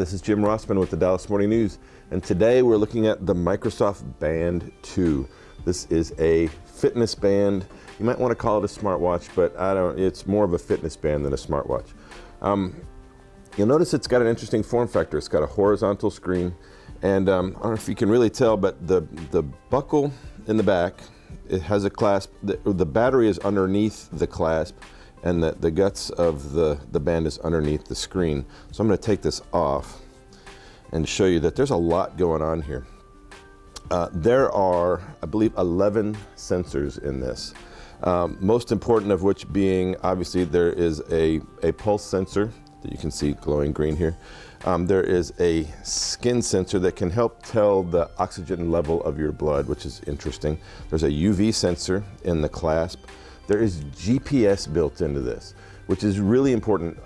this is Jim Rossman with the Dallas Morning News, and today we're looking at the Microsoft Band 2. This is a fitness band. You might want to call it a smartwatch, but it's more of a fitness band than a smartwatch. You'll notice it's got an interesting form factor. It's got a horizontal screen, and I don't know if you can really tell, but the buckle in the back, it has a clasp. The battery is underneath the clasp, and the guts of the band is underneath the screen. So I'm going to take this off and show you that there's a lot going on here. There are, I believe, 11 sensors in this. Most important of which being, obviously, there is a pulse sensor that you can see glowing green here. There is a skin sensor that can help tell the oxygen level of your blood, which is interesting. There's a UV sensor in the clasp. There is GPS built into this, which is really important.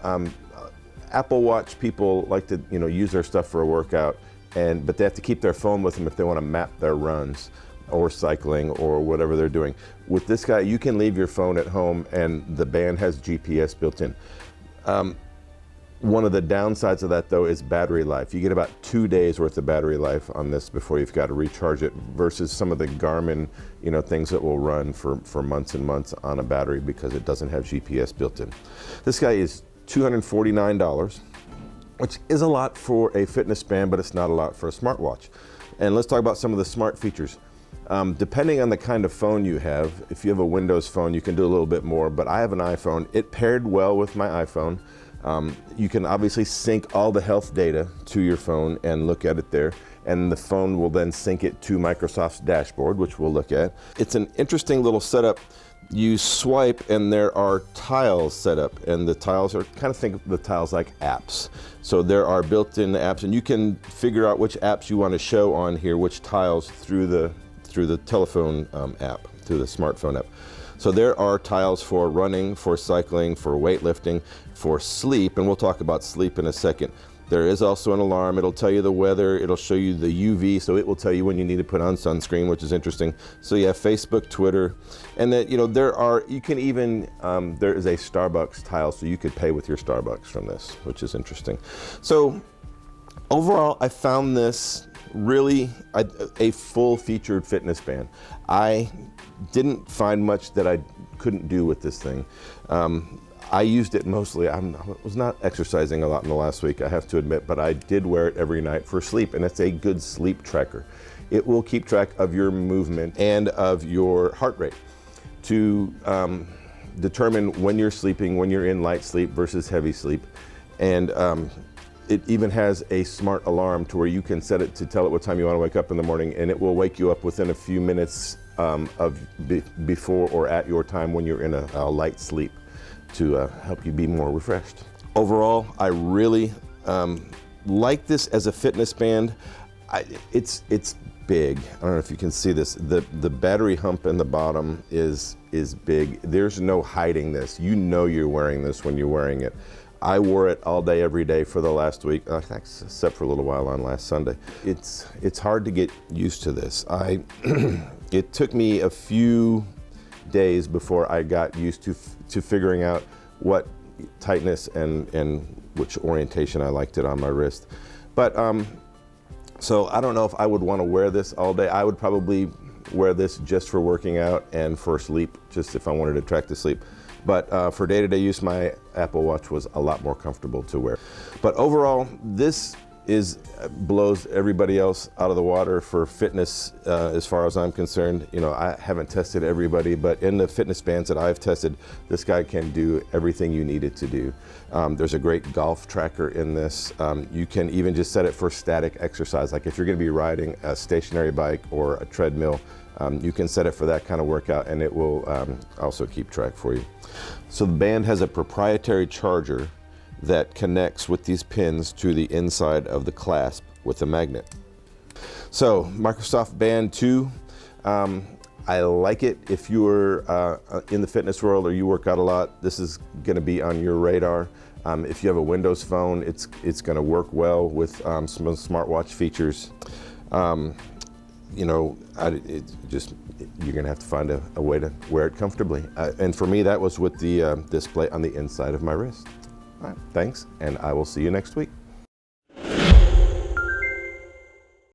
Apple Watch people like to, use their stuff for a workout, but they have to keep their phone with them if they want to map their runs or cycling or whatever they're doing. With this guy, you can leave your phone at home and the band has GPS built in. One of the downsides of that, though, is battery life. You get about 2 days worth of battery life on this before you've got to recharge it, versus some of the Garmin, things that will run for months and months on a battery because it doesn't have GPS built in. This guy is $249, which is a lot for a fitness band, but it's not a lot for a smartwatch. And let's talk about some of the smart features. Depending on the kind of phone you have, if you have a Windows phone, you can do a little bit more, but I have an iPhone. It paired well with my iPhone. You can obviously sync all the health data to your phone and look at it there, and the phone will then sync it to Microsoft's dashboard, which we'll look at. It's an interesting little setup. You swipe and there are tiles set up, and the tiles are, kind of think of the tiles like apps. So there are built-in apps, and you can figure out which apps you want to show on here, which tiles through the telephone app, through the smartphone app. So there are tiles for running, for cycling, for weightlifting, for sleep, and we'll talk about sleep in a second. There is also an alarm. It'll tell you the weather. It'll show you the UV, so it will tell you when you need to put on sunscreen, which is interesting. So you have Facebook, Twitter, and then you can even there is a Starbucks tile, so you could pay with your Starbucks from this, which is interesting. So overall, I found this really a full-featured fitness band. I didn't find much that I couldn't do with this thing. I used it mostly. I was not exercising a lot in the last week, I have to admit, but I did wear it every night for sleep, and it's a good sleep tracker. It will keep track of your movement and of your heart rate to determine when you're sleeping, when you're in light sleep versus heavy sleep. And it even has a smart alarm to where you can set it to tell it what time you want to wake up in the morning, and it will wake you up within a few minutes before or at your time when you're in a light sleep, to help you be more refreshed. Overall, I really like this as a fitness band. It's big. I don't know if you can see this. The battery hump in the bottom is big. There's no hiding this. You know you're wearing this when you're wearing it. I wore it all day, every day for the last week, except for a little while on last Sunday. It's hard to get used to this. It took me a few days before I got used to figuring out what tightness and which orientation I liked it on my wrist. But so I don't know if I would want to wear this all day. I would probably wear this just for working out and for sleep, just if I wanted to track the sleep. But for day-to-day use, my Apple Watch was a lot more comfortable to wear. But overall, this blows everybody else out of the water for fitness as far as I'm concerned. I haven't tested everybody, but in the fitness bands that I've tested, this guy can do everything you need it to do. There's a great golf tracker in this. You can even just set it for static exercise. Like if you're gonna be riding a stationary bike or a treadmill, you can set it for that kind of workout, and it will also keep track for you. So the band has a proprietary charger that connects with these pins to the inside of the clasp with a magnet. So Microsoft Band 2, I like it. If you're in the fitness world or you work out a lot, this is going to be on your radar. If you have a Windows phone, it's going to work well with some of the smartwatch features. You're going to have to find a way to wear it comfortably. And for me, that was with the display on the inside of my wrist. All right, thanks, and I will see you next week.